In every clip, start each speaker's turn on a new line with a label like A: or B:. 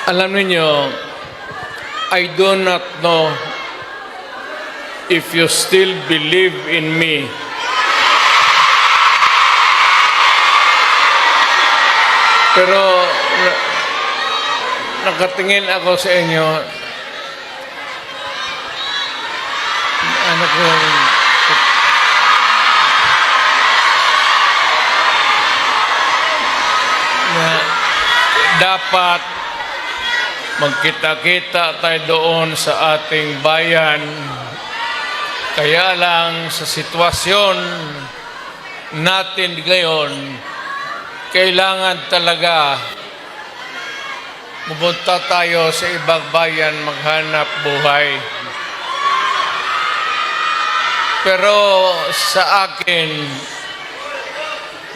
A: Alam niyo, I do not know if you still believe in me. Pero nakatingin ako sa inyo. Ano ko na dapat magkita-kita tayo doon sa ating bayan. Kaya lang sa sitwasyon natin ngayon, kailangan talaga pumunta tayo sa ibang bayan maghanap buhay. Pero sa akin,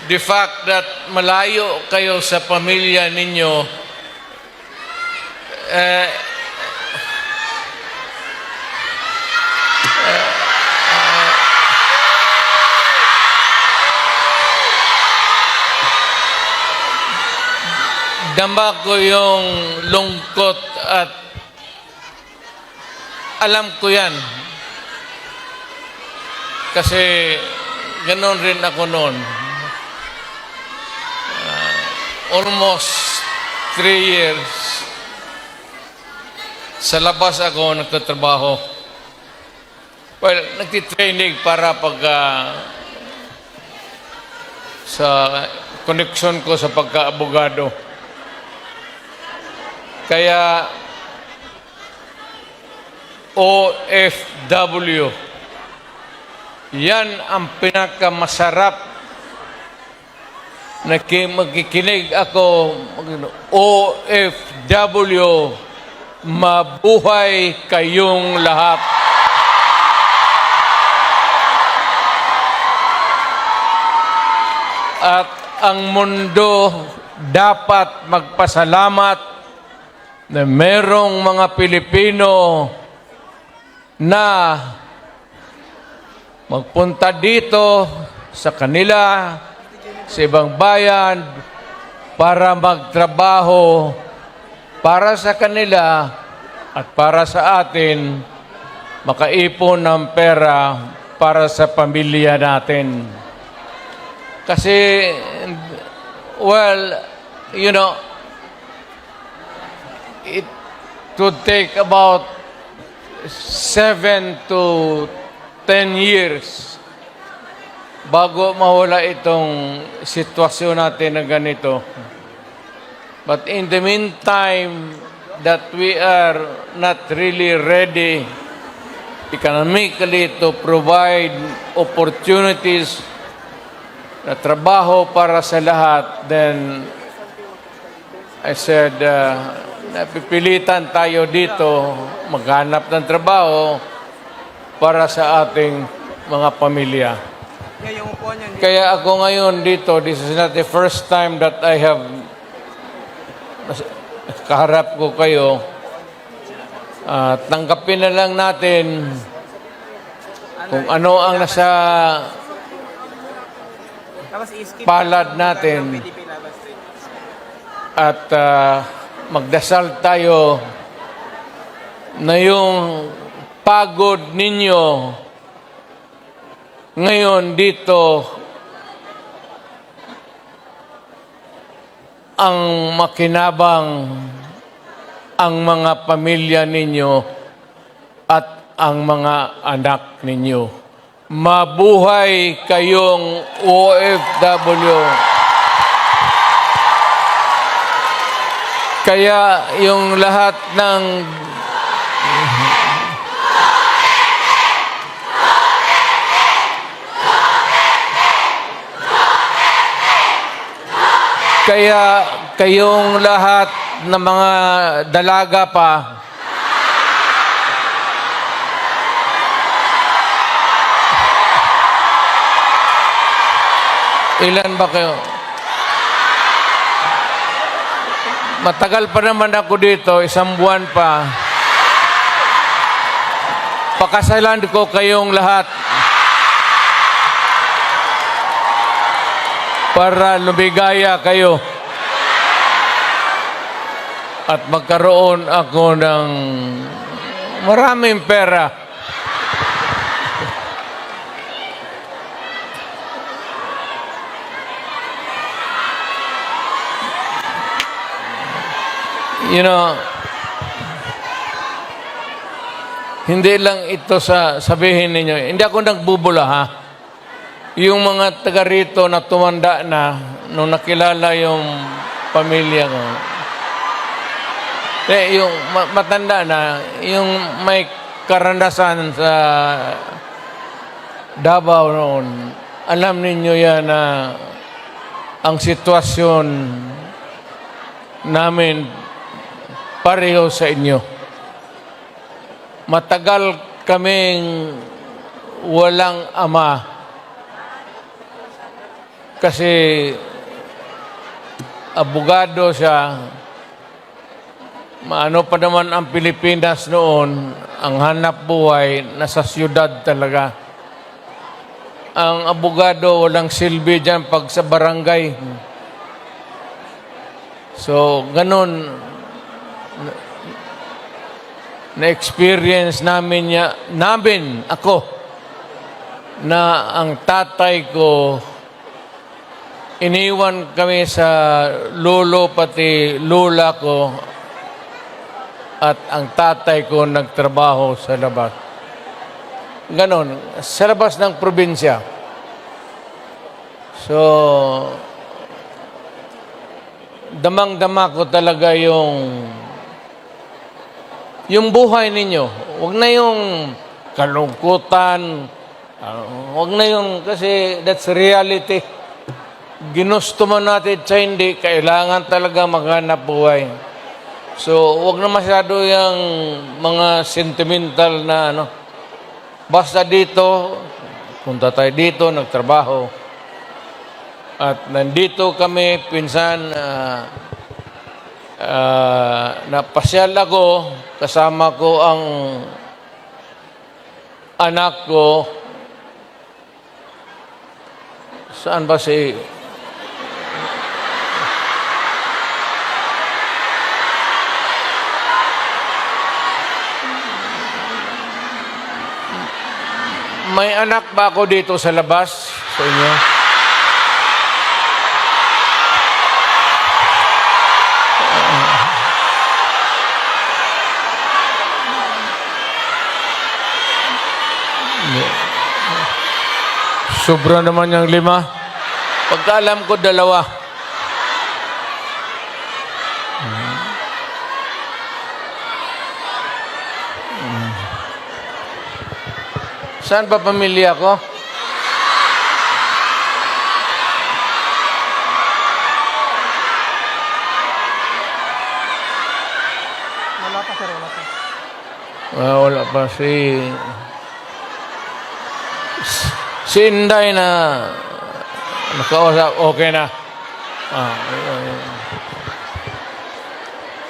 A: the fact that malayo kayo sa pamilya ninyo, dama ko yung lungkot at alam ko yan. Kasi ganoon rin ako noon. Almost 3 years sa labas ako nagtatrabaho. Well, nagtitraining para pag sa connection ko sa pagka-abogado. Kaya OFW, yan ang pinakamasarap na magkikinig ako. OFW, mabuhay kayong lahat. At ang mundo dapat magpasalamat na merong mga Pilipino na magpunta dito sa kanila, sa ibang bayan, para magtrabaho para sa kanila at para sa atin, makaipon ng pera para sa pamilya natin. Kasi, well, you know, it would take about 7 to 10 years bago mawala itong sitwasyon natin na ganito. But in the meantime, that we are not really ready economically to provide opportunities na trabaho para sa lahat, then I said, napipilitan tayo dito maghanap ng trabaho para sa ating mga pamilya. Kaya ako ngayon dito, this is not the first time that I have kaharap ko kayo. Tanggapin na lang natin kung ano ang nasa palad natin at magdasal tayo na yung pagod ninyo ngayon dito ang makinabang ang mga pamilya ninyo at ang mga anak ninyo. Mabuhay kayong OFW. Kaya yung lahat ng kaya kayong lahat ng mga dalaga pa, ilan ba kayo? Matagal pa naman ako dito, 1 buwan pa. Pakasalan ko kayong lahat para lumigaya kayo. at magkaroon ako ng maraming pera. You know, hindi lang ito sa sabihin ninyo. Hindi ako nagbubula, ha? Yung mga taga rito na tumanda na nung nakilala yung pamilya ko. Yung matanda na, yung may karanasan sa Davao noon, alam ninyo yan na ang sitwasyon namin pareho sa inyo. Matagal kaming walang ama kasi abogado siya. Maano pa naman ang Pilipinas noon, ang hanap buhay nasa siyudad talaga. Ang abogado walang silbi dyan pag sa barangay. So, ganun na-experience namin ako, na ang tatay ko, iniwan kami sa lolo pati lula ko, at ang tatay ko nagtrabaho sa labas. Ganon, sa labas ng probinsya. So, damang-dama ko talaga yung buhay ninyo. Huwag na yung kalungkutan. Huwag na yung, kasi that's reality. Ginusto man natin sa hindi, kailangan talaga maghanap buhay. So, huwag na masyado yung mga sentimental na ano. Basta dito, punta tayo dito, nagtrabaho. At nandito kami, pinsan, napasyal ako, kasama ko ang anak ko. Saan ba si... May anak ba ako dito sa labas sa inyo? Sobra naman yung 5. Pagkaalam ko, 2. Saan ba pamilya ko?
B: Wala pa, sir. Wala pa.
A: Wala pa. Si Inday na nakausap, okay na.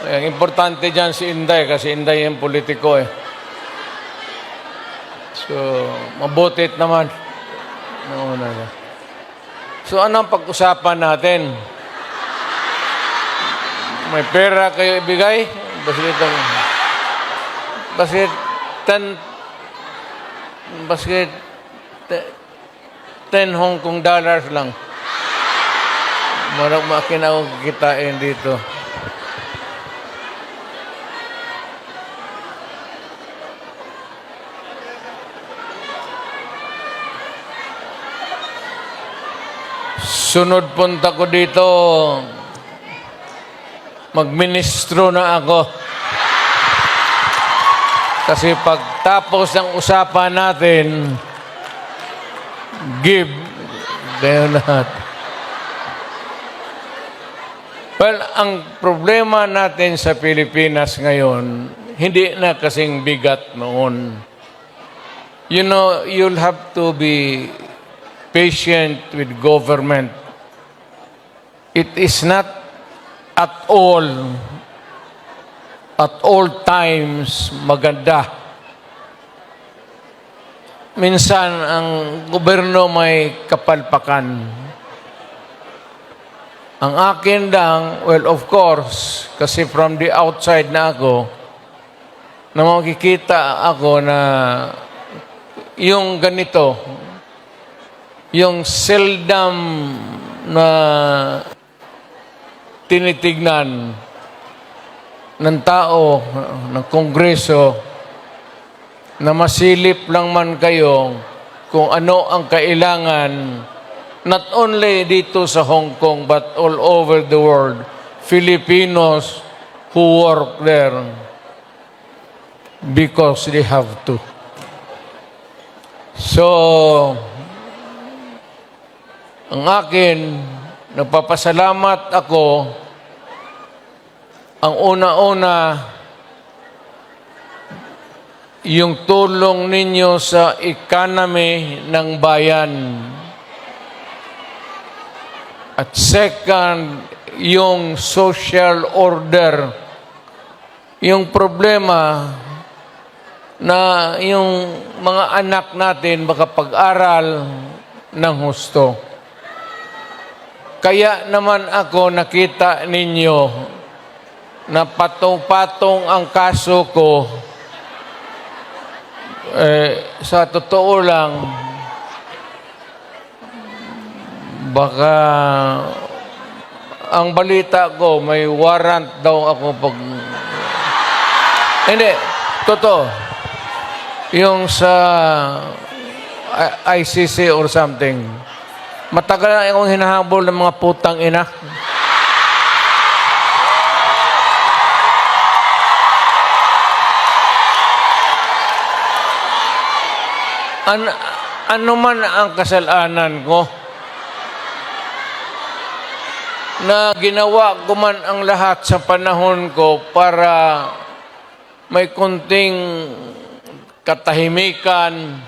A: Ang importante dyan si Inday kasi Inday yung politiko eh. So, mabutit naman. So, ano ang pag-usapan natin? May pera kayo ibigay? Basket 10 Hong Kong dollars lang. Marang makina akong kitain dito. Sunod punta ko dito, magministro na ako. Kasi pagtapos ng usapan natin, give, kaya lahat. Well, ang problema natin sa Pilipinas ngayon, hindi na kasing bigat noon. You know, you'll have to be patient with government. It is not at all times maganda. Minsan, ang gobyerno may kapalpakan. Ang akin lang, well, of course, kasi from the outside na ako, na makikita ako na yung ganito, yung seldom na tinitignan ng tao, ng Kongreso, na masilip lang man kayo kung ano ang kailangan, not only dito sa Hong Kong, but all over the world, Filipinos who work there because they have to. So, ang akin, nagpapasalamat ako, ang una-una, yung tulong ninyo sa economy ng bayan. At second, yung social order. Yung problema na yung mga anak natin makapag-aral ng husto. Kaya naman ako nakita ninyo na patong-patong ang kaso ko. Sa totoo lang, baka ang balita ko, may warrant daw ako pag... Hindi, totoo. Yung sa ICC or something. Matagal na akong hinahabol ng mga putang ina. Ano man ang kasalanan ko, na ginawa ko man ang lahat sa panahon ko para may konting katahimikan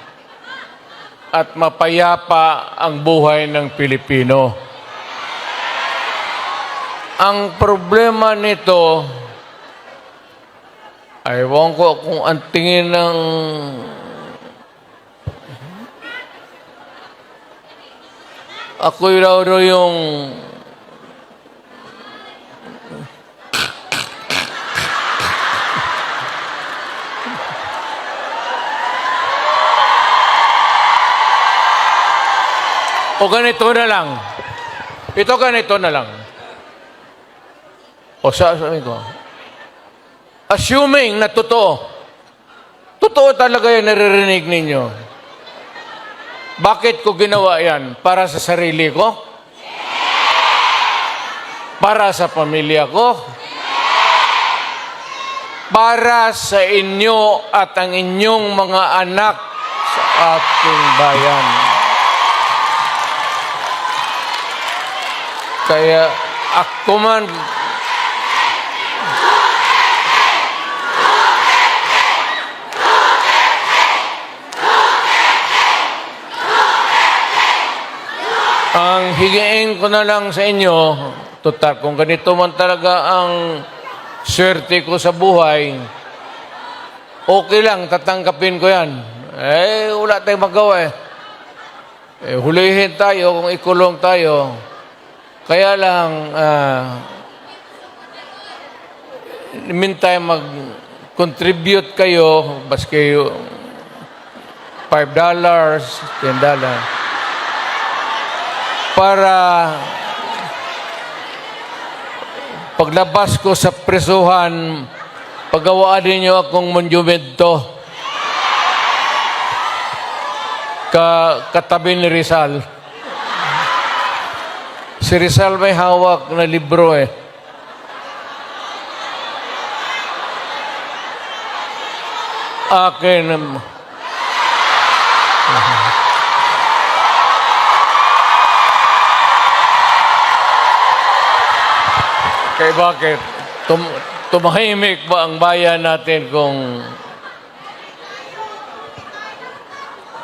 A: at mapayapa ang buhay ng Pilipino. Ang problema nito, ewan ko kung ang tingin ng ako'y raw yung o ganito na lang. Ito ganito na lang. O sabi ko, assuming na totoo, totoo talaga yung naririnig ninyo. Bakit ko ginawa yan? Para sa sarili ko? Para sa pamilya ko? Para sa inyo at ang inyong mga anak sa ating bayan. Kaya ako man ang higiin ko na lang sa inyo, total, kung ganito man talaga ang swerte ko sa buhay, okay lang, tatanggapin ko yan. Wala tayong magawa hulihin tayo kung ikulong tayo. Kaya lang, meantime, mag-contribute kayo, baski $5, $10, para paglabas ko sa presuhan, pagawaan ninyo akong monumento katabi ni Rizal. Si Rizal may hawak na libro Akin. Kaya bakit? Tumahimik ba ang bayan natin kung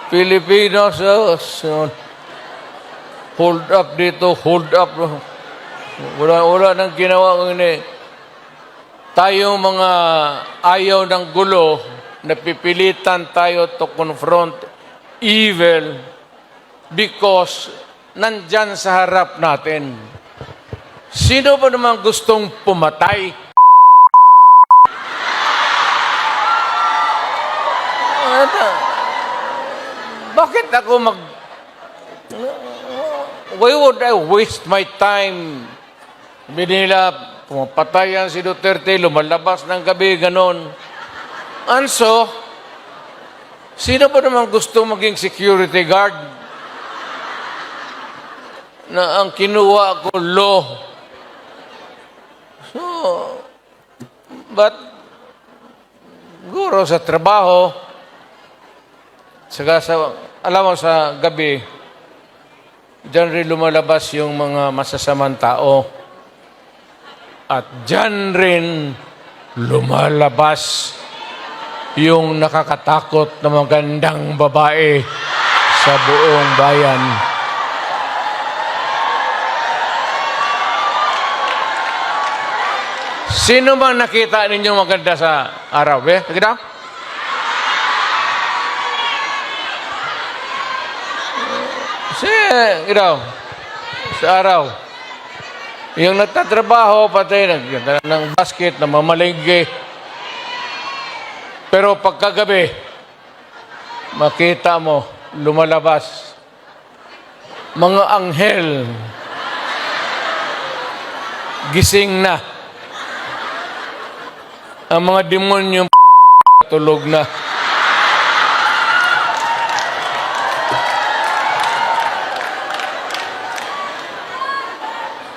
A: Filipinos, hold up dito, hold up. Wala nang ginawa kung ini. Tayong mga ayaw ng gulo, napipilitan tayo to confront evil because nandyan sa harap natin. Sino ba naman gustong pumatay? Bakit ako why would I waste my time? Binila, pumapatay yan si Duterte, lumalabas ng gabi, ganon. And so, sino ba naman gusto maging security guard? Na ang kinuha ko, law. So, but, guro sa trabaho, saka alam mo sa gabi, diyan rin lumalabas yung mga masasamang tao. At diyan rin lumalabas yung nakakatakot na magandang babae sa buong bayan. Sino bang nakita ninyong maganda sa araw? Nakita? Sa araw. Yung nagtatrabaho, patay ng basket, na mamalinggi. Pero pagkagabi, makita mo, lumalabas. Mga anghel, gising na. Ang mga demonyo, tulog na.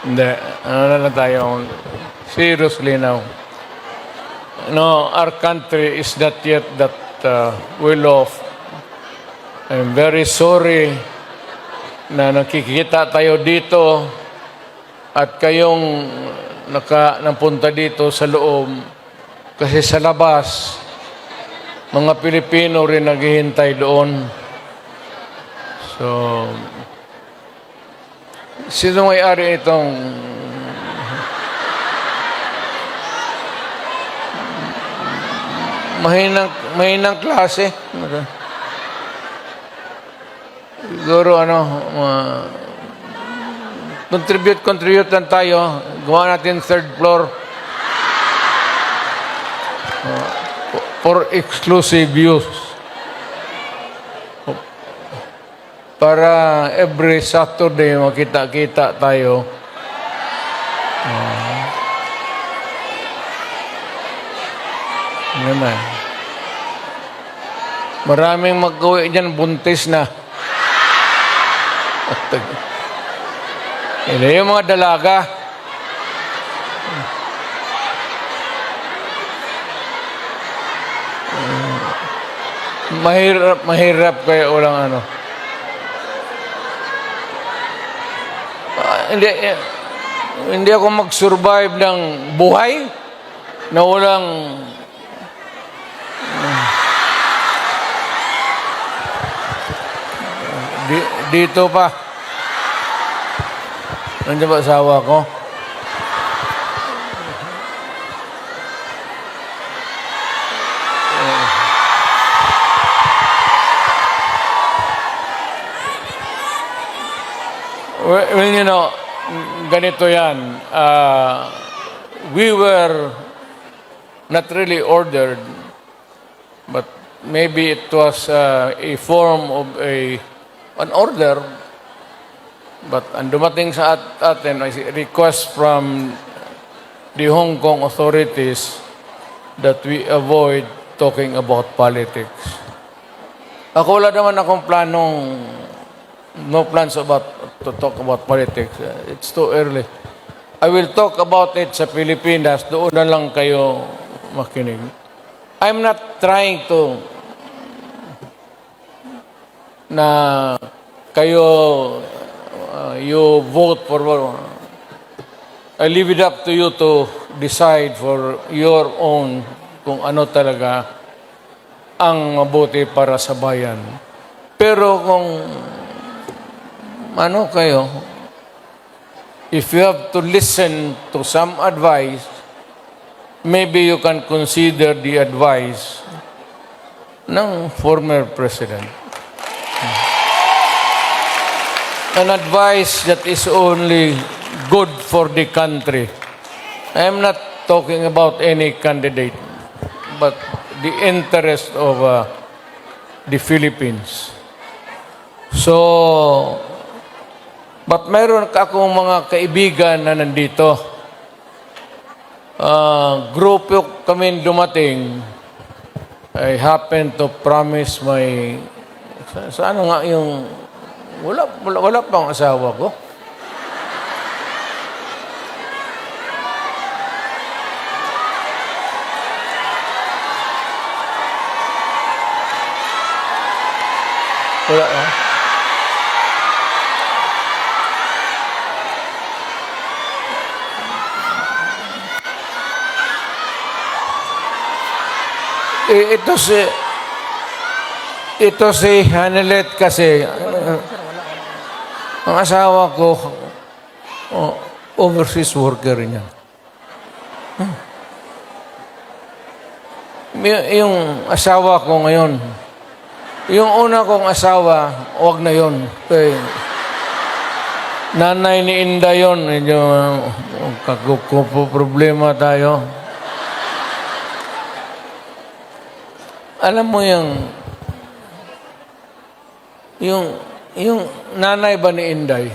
A: Hindi. Ano na lang tayo? Seriously now. No, our country is not yet that well off. I'm very sorry na nakikita tayo dito at kayong napunta dito sa loob kasi sa labas, mga Pilipino rin naghihintay doon. So, sino may-ari itong mahinang klase? Siguro contribute lang tayo. Gawa natin third floor for exclusive use. Para every Saturday makita-kita tayo. Naman. Maraming mag-uwi dyan, buntis na. Yung mga dalaga. Mahirap kaya walang hindi ako mag-survive ng buhay na walang dito pa. Nandiyan ba asawa ko? Well, you know, ganito yan. We were not really ordered, but maybe it was a form of an order. But ang dumating sa atin ay request from the Hong Kong authorities that we avoid talking about politics. Ako wala naman akong no plans to talk about politics. It's too early. I will talk about it sa Pilipinas. Doon na lang kayo makinig. I'm not trying to na kayo you vote for I leave it up to you to decide for your own kung ano talaga ang mabuti para sa bayan. Pero kung kayo, if you have to listen to some advice, maybe you can consider the advice ng former president. An advice that is only good for the country. I am not talking about any candidate, but the interest of the Philippines. So, but mayroon akong mga kaibigan na nandito. Grupo kami dumating. I happen to promise my... Saan nga yung... Wala pang asawa ko. Wala ah. Ito si Hanelet kasi ang asawa ko overseas worker niya. Yung asawa ko ngayon, yung una kong asawa, wag na yon. Kay nanay ni Inda yun, medyo problema tayo. Alam mo yung nanay ba ni Inday?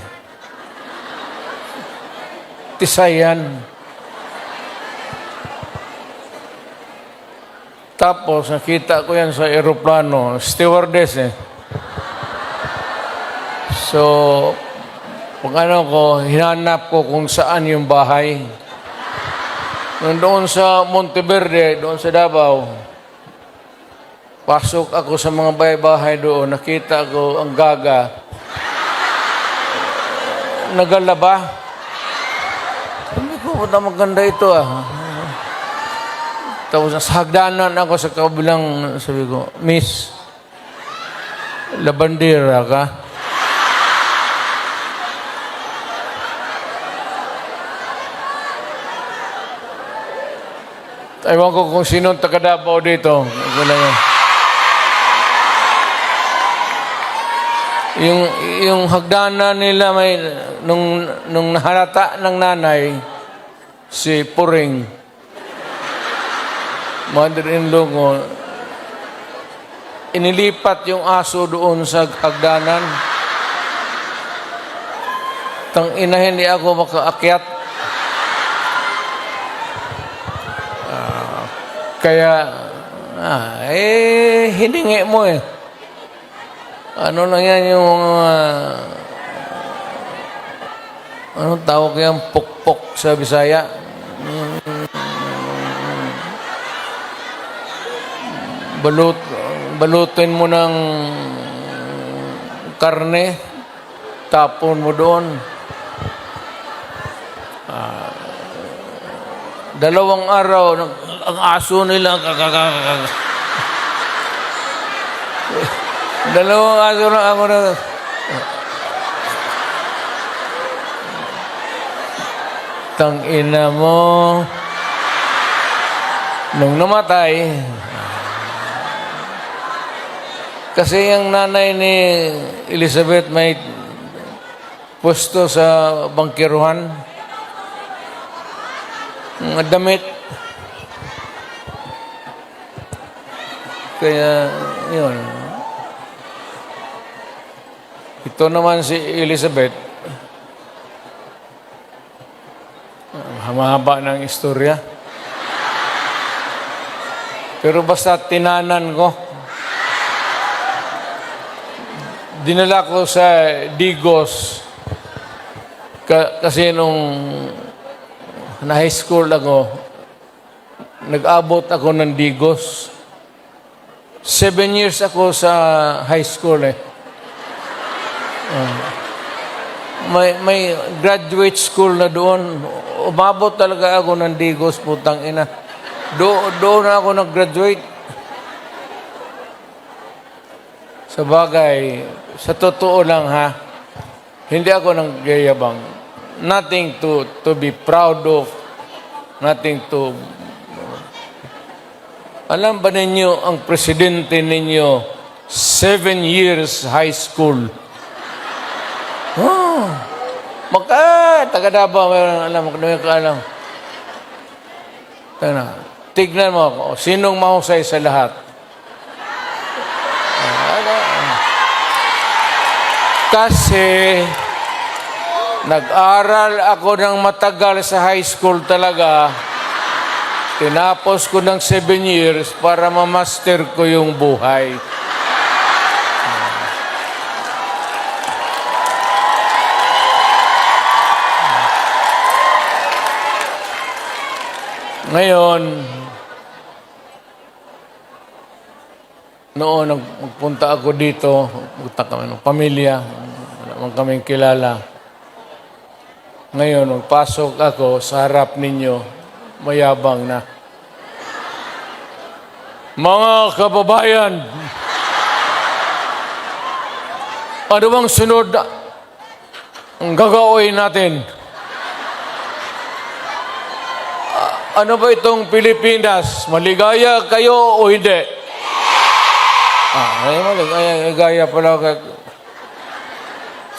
A: Tisayan. Tapos nakita ko yan sa aeroplano, stewardess eh. So, pag hinanap ko kung saan yung bahay. Doon sa Monteverde, doon sa Davao, pasok ako sa mga bahay-bahay doon, nakita ko ang gaga. Nagalaba. Sabi ko, ba't maganda ito ah. Tapos sa hagdanan ako sa kabilang, sabi ko, Miss, labandera ka? Ewan ko kung sinong taga-Davao dito. Wala yan. Yung hagdanan nila may nung nahalata ng nanay si Puring, mother-in-law ko, inilipat yung aso doon sa hagdanan. Tang-ina, hindi ako makaakyat. Kaya hiningi mo eh. Ano lang yan yung anong tawag yan? Pukpok sa Bisaya. Balutin mo ng karne, tapon mo doon. 2 araw, ang aso nila, 2 araw na ako na, tang-ina mo, nung namatay, kasi yung nanay ni Elizabeth may pwesto sa bangkiruhan, mga damit. Kaya, yun. Ito naman si Elizabeth, mahaba ng istorya. Pero basta tinanan ko. Dinala ko sa Digos kasi nung na high school ako, nag-abot ako ng Digos. 7 years ako sa high school eh. May graduate school na doon. Umabot talaga ako ng Digos, putang ina. Doon na ako nag-graduate. Sa bagay, sa totoo lang ha, hindi ako nangyayabang. Nothing to be proud of. Nothing to... Alam ba ninyo, ang presidente ninyo, 7 years high school. taga Davao, mayroon alam mo, kung ka alam. Tignan mo ako, sinong mahusay sa lahat? Kasi nag-aral ako ng matagal sa high school talaga. Tinapos ko ng 7 years para ma-master ko yung buhay. Ngayon, noon nagpunta ako dito, magpunta kami ng pamilya, wala man kaming kilala. Ngayon, magpasok ako sa harap ninyo, mayabang na. Mga kababayan, ano bang sunod ang gagawin natin? Ano ba itong Pilipinas? Maligaya kayo o hindi? Ay, maligaya pala ka.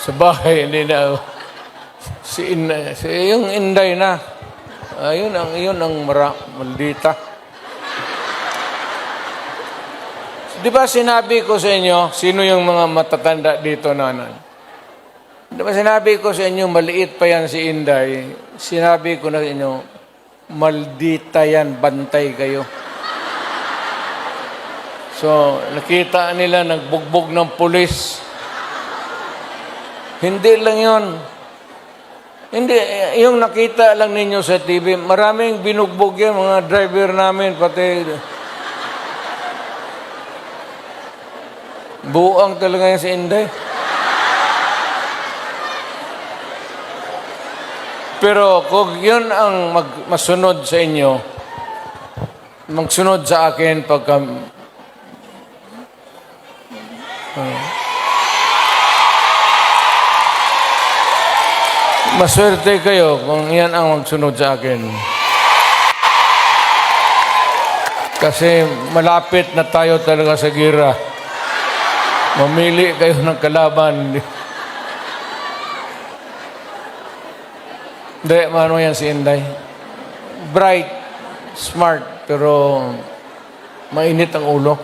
A: Sa bahay, hindi na. Yung Inday na. Yun ang maldita. Di ba sinabi ko sa inyo, sino yung mga matatanda dito nanan? Di ba sinabi ko sa inyo, maliit pa yan si Inday. Sinabi ko na sa inyo, maldita yan, bantay kayo. So, nakita nila nagbugbog ng pulis. Hindi lang yon. Hindi, yung nakita lang ninyo sa TV, maraming binugbog yan, mga driver namin, pati buang talaga yan si Inday. Pero kung yun ang masunod sa inyo, magsunod sa akin pagka maswerte kayo kung yan ang magsunod sa akin. Kasi malapit na tayo talaga sa gira. Mamili kayo ng kalaban. Hindi, mano yan si Inday. Bright, smart, pero mainit ang ulo.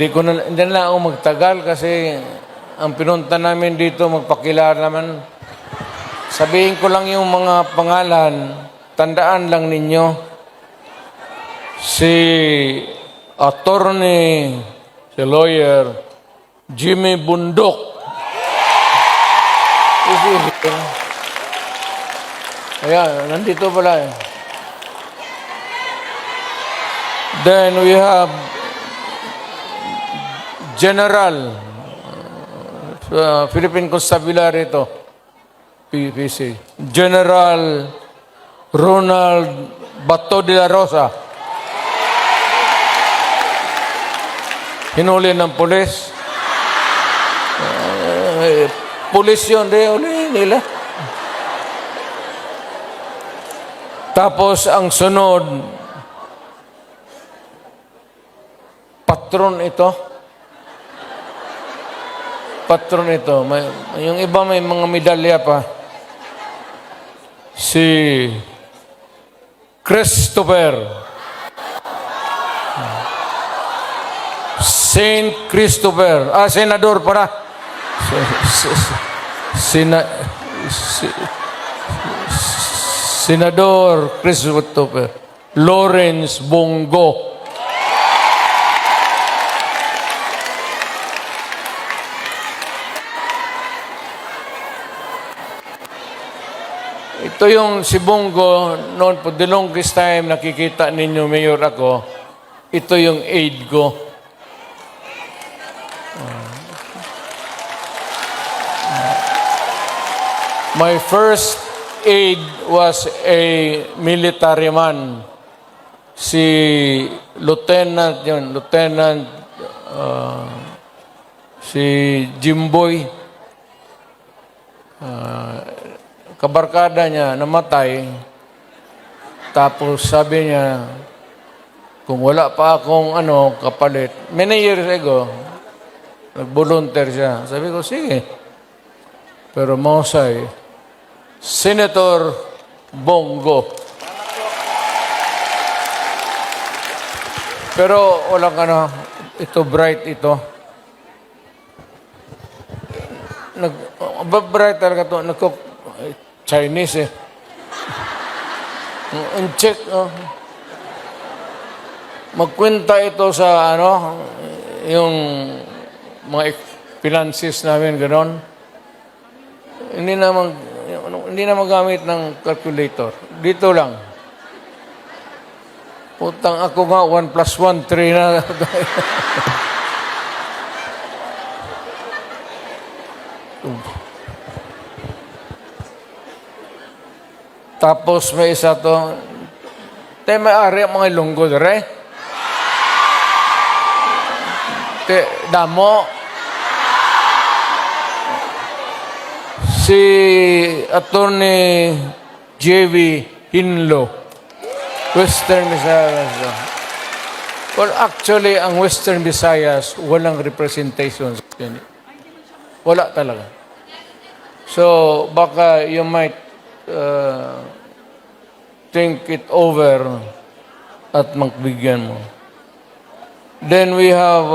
A: Hindi na ako magtagal kasi ang pinunta namin dito, magpakilala naman. Sabihin ko lang yung mga pangalan, tandaan lang ninyo. Si attorney, si lawyer, Jimmy Bundok. Ayan, nandito pala eh. Then we have General, Philippine Constabulary ito, PPC. General Ronald Bato de la Rosa. Hinuli ng pulis. Pulis yun, huli nila. Tapos ang sunod, patron ito. Patron ito. Yung iba may mga medalya pa. Si Christopher. Saint Christopher. Senador para. Senador Christopher. Lawrence Bongo. Ito yung si Bongo, noon po, the longest time nakikita ninyo, Mayor ako, ito yung aide ko. My first aide was a military man. Si Lieutenant, si Jimboy, kabarkada niya, namatay. Tapos sabi niya, kung wala pa akong kapalit, many years ago, nag-volunteer siya. Sabi ko, sige. Pero mahusay, Senator Bongo. Pero walang ito bright ito. Bright talaga ito. Chinese eh. Check. Magkwenta ito sa yung mga finances namin, gano'n. Hindi na magamit ng calculator. Dito lang. Putang ako nga, 1 plus 1, 3 na. Tapos may isa to. Te, may ari ang mga ilunggo, re? Te, damo. Si Attorney J.V. Hinlo, Western Visayas. Well, actually, ang Western Visayas, walang representation. Wala talaga. So, baka you might think it over at magbigyan mo. Then we have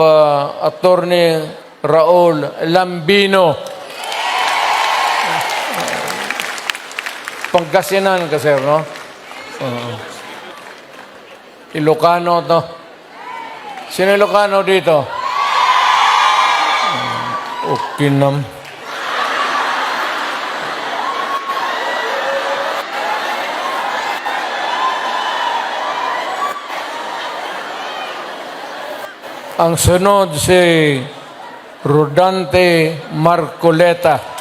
A: Attorney Raul Lambino. Pangasinan ka, sir, no? Ilocano to. Sino Ilocano dito? Okay nam. Ang sunod si Rodante Marcoleta.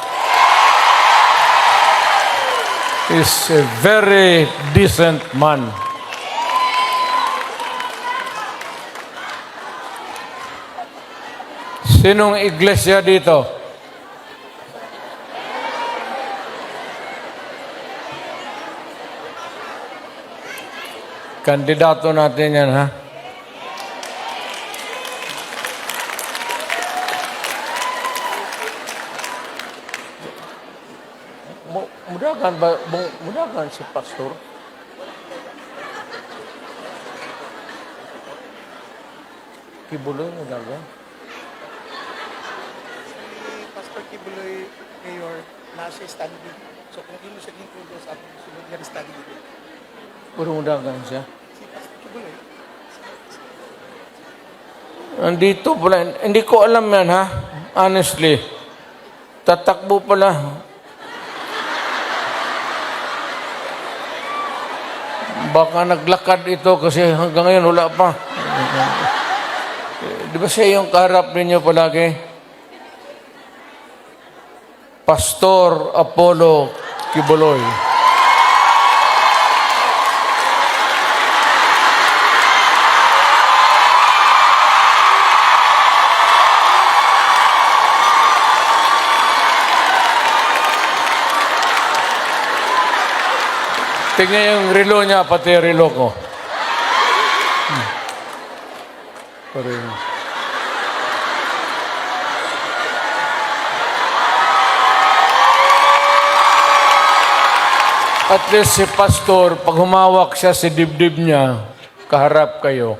A: Is a very decent man. Sinong iglesia dito? Kandidato natin yan, ha? Mudahan si pastor. Kibuloy mo dagan.
B: Si Pastor Kibuloy Mayor, nasa study. So kung hindi mo siya include sa ating sunod nga study.
A: Puro mo dagan siya.
B: Si Pastor Kibuloy.
A: Andito pala. Hindi ko alam yan, ha? Honestly. Tatakbo pala. Baka naglakad ito kasi hanggang ngayon wala pa. Di ba siya yung kaharap ninyo palagi? Pastor Apollo Kibuloy. Tingnan yung relo niya, pati yung relo ko. Pareho. At least si pastor, pag humawak siya sa dibdib niya, kaharap kayo,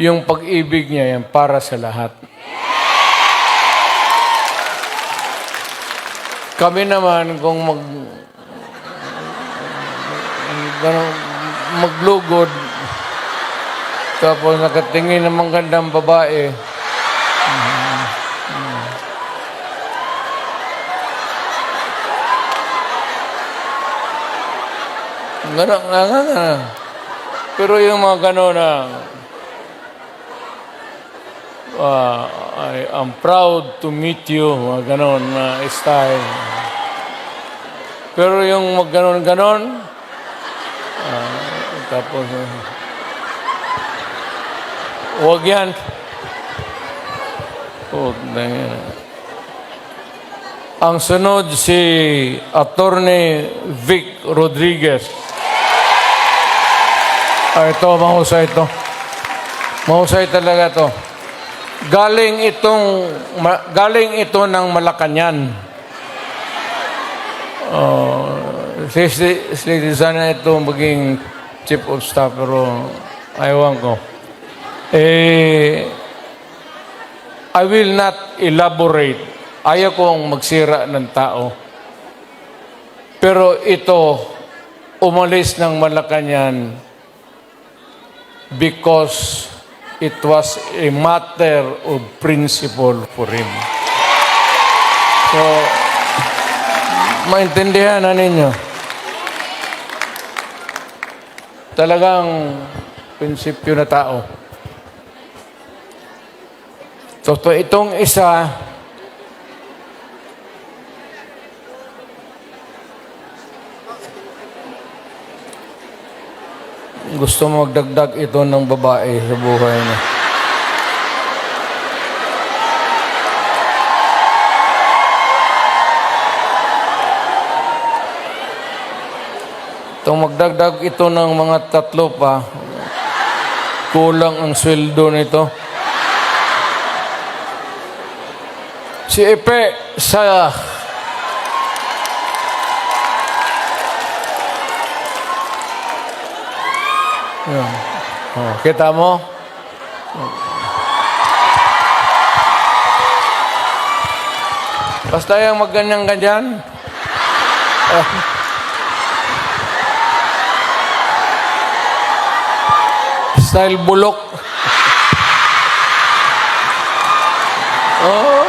A: yung pag-ibig niya yan para sa lahat. Kami naman, kung maglugod, tapos nakatingin ng magandang babae. Gano'n. Pero yung mga gano'n na I am proud to meet you, mga gano'n na style. Pero yung mga gano'n, tapos huwag yan. Ang sunod si Attorney Vic Rodriguez. Ito, mahusay ito. Mahusay talaga to. Galing ito ng Malacañang. Sana ito maging chief of staff, pero ayaw ko. I will not elaborate. Ayaw kong magsira ng tao. Pero ito, umalis ng Malacañang because it was a matter of principle for him. So, maintindihan na ninyo. Talagang prinsipyo na tao. So, itong isa, gusto magdagdag ito ng babae sa buhay niya. Itong magdagdag ito ng mga 3 pa, kulang ang sweldo nito. Si Epe sa yan. Oh, kita mo? Basta yung magganyan-ganyan. Style bulok. Oh.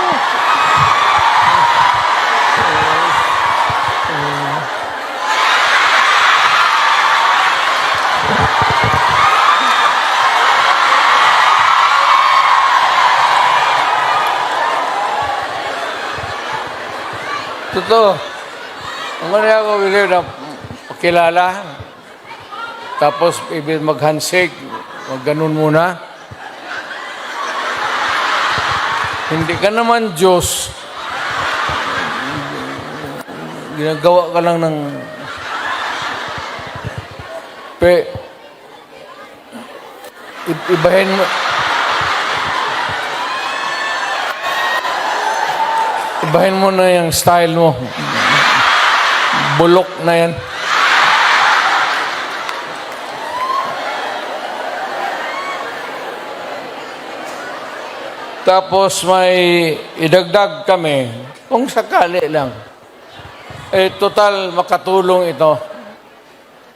A: Totoo. Ang kanya ako, Willie, na pakilala. Tapos, ibig mag-handshake, mag-ganun muna. Hindi ka naman Diyos. Ginagawa ka lang ng... Ibahin mo... Ibahin mo na yung style mo. Bulok na yan. Tapos may idagdag kami, kung sakali lang. Total makatulong ito.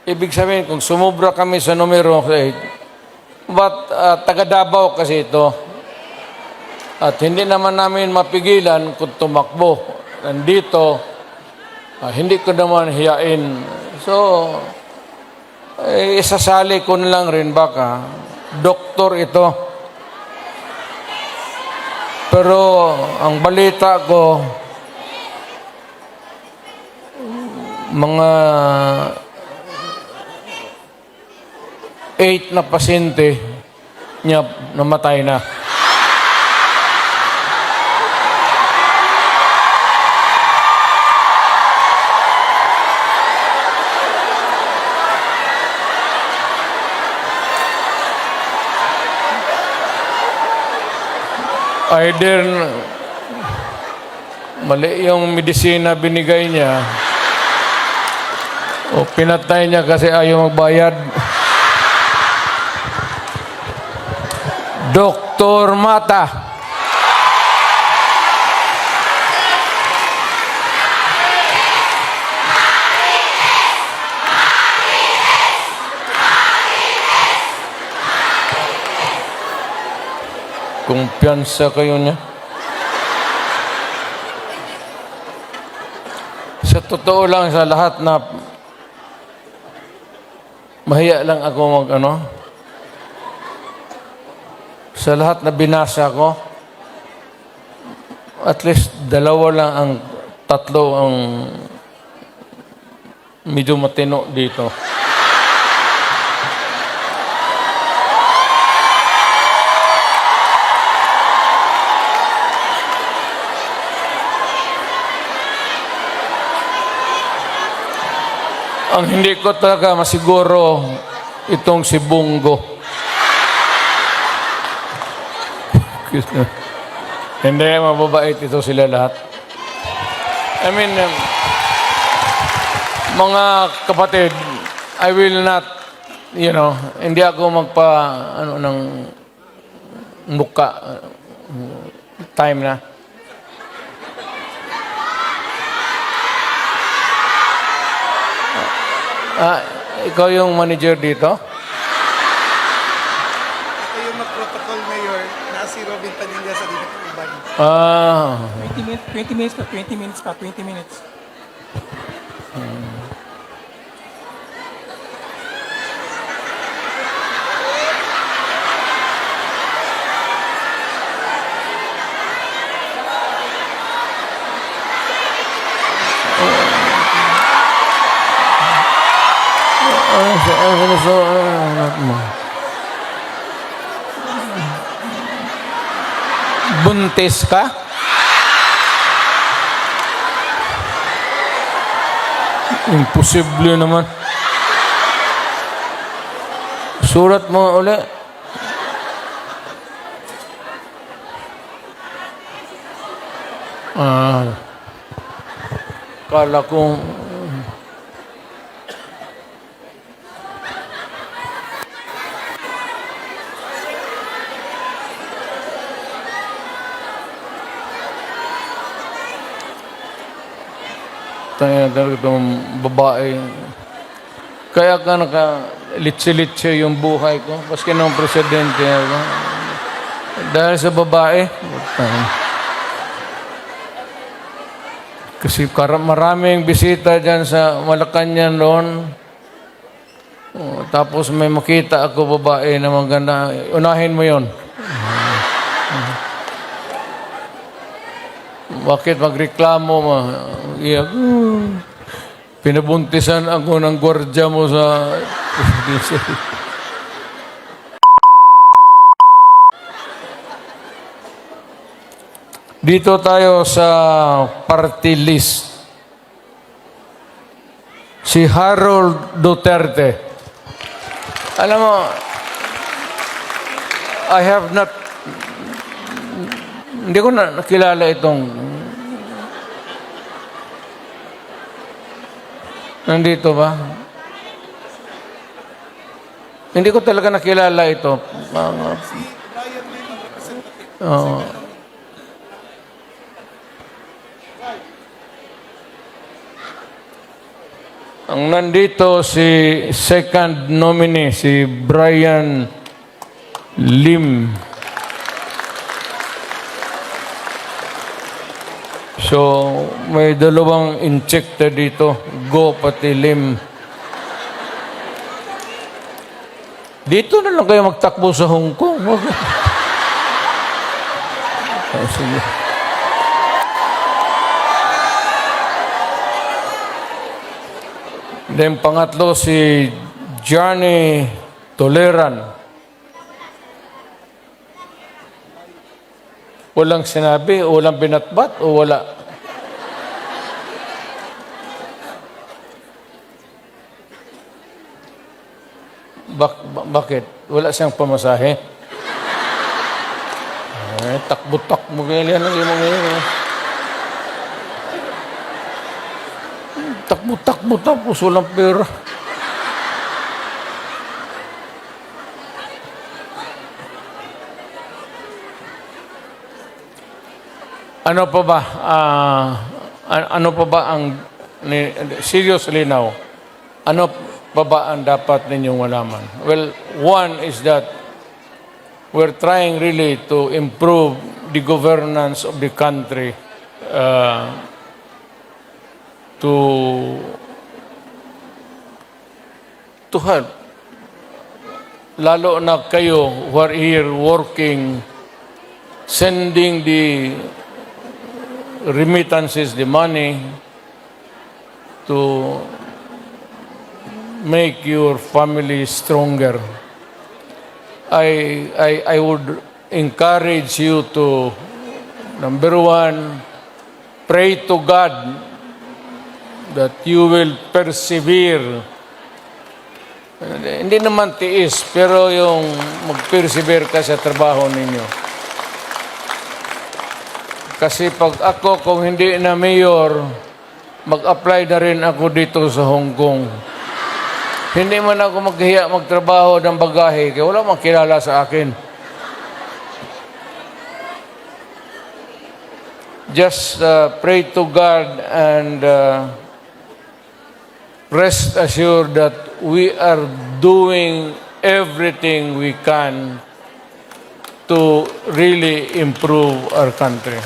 A: Ibig sabihin, kung sumubra kami sa numero 8, taga Davao kasi ito. At hindi naman namin mapigilan kung tumakbo. Nandito, hindi ko naman hiyain. So, isasali ko na lang rin baka. Doktor ito. Pero, ang balita ko, mga 8 na pasyente niya namatay na. Either mali yung medisina binigay niya o pinatay niya kasi ayaw magbayad. Dr. Mata. Kumpiyansa kayo niya. Sa totoo lang, sa lahat na mahiya lang ako sa lahat na binasa ko, at least 2 lang ang 3 ang medyo matino dito. Ang hindi ko talaga masiguro itong si Bungo. Hindi, mababait ito sila lahat. I mean, mga kapatid, I will not, hindi ako ng muka. Time na. Ikaw yung manager dito?
B: Ito yung mag-protocol, Mayor, na si Robin Padilla sa Dina Uban.
C: 20 minutes pa, 20 minutes pa, 20 minutes.
A: Buntis ka? Imposible naman. Surat mo uli. Kala ko tayo talaga itong babae. Kaya ka litsi-litsi yung buhay ko. Paski ng presidente. Dahil sa babae. Kasi maraming bisita dyan sa Malacanang noon. Tapos may makita ako babae na maganda. Unahin mo yon. Bakit magreklamo mo? Pinabuntisan ako ng gwardya mo sa... Dito tayo sa party list. Si Harold Duterte. Alam mo, I have not... Hindi ko na nakilala itong... Nandito ba? Hindi ko talaga nakilala ito. Ang nandito si second nominee, si Brian Lim. So, may dalawang injector dito. Go pati Lim. Dito na lang kayo magtakbo sa Hong Kong. Sige. Then pangatlo si Johnny Toleran. Walang sinabi, walang binatbat, o wala? Bakit? Wala siyang pamasahe? Takbo-takbo ganyan lang yung mga yun. Takbo-takbo tapos walang pera. Ano pa ba? Ano pa ba ang... seriously now, ano pa ba ang dapat ninyong malaman? Well, one is that we're trying really to improve the governance of the country to help. Lalo na kayo who are here working, sending the remittances, the money to make your family stronger. I would encourage you to, number one, pray to God that you will persevere. Hindi naman tiis, pero yung mag-persevere ka sa trabaho ninyo. Kasi pag ako, kung hindi na mayor, mag-apply na rin ako dito sa Hong Kong. Hindi man ako maghiya magtrabaho ng bagahe, kaya wala mang kilala sa akin. Just pray to God and rest assured that we are doing everything we can to really improve our country.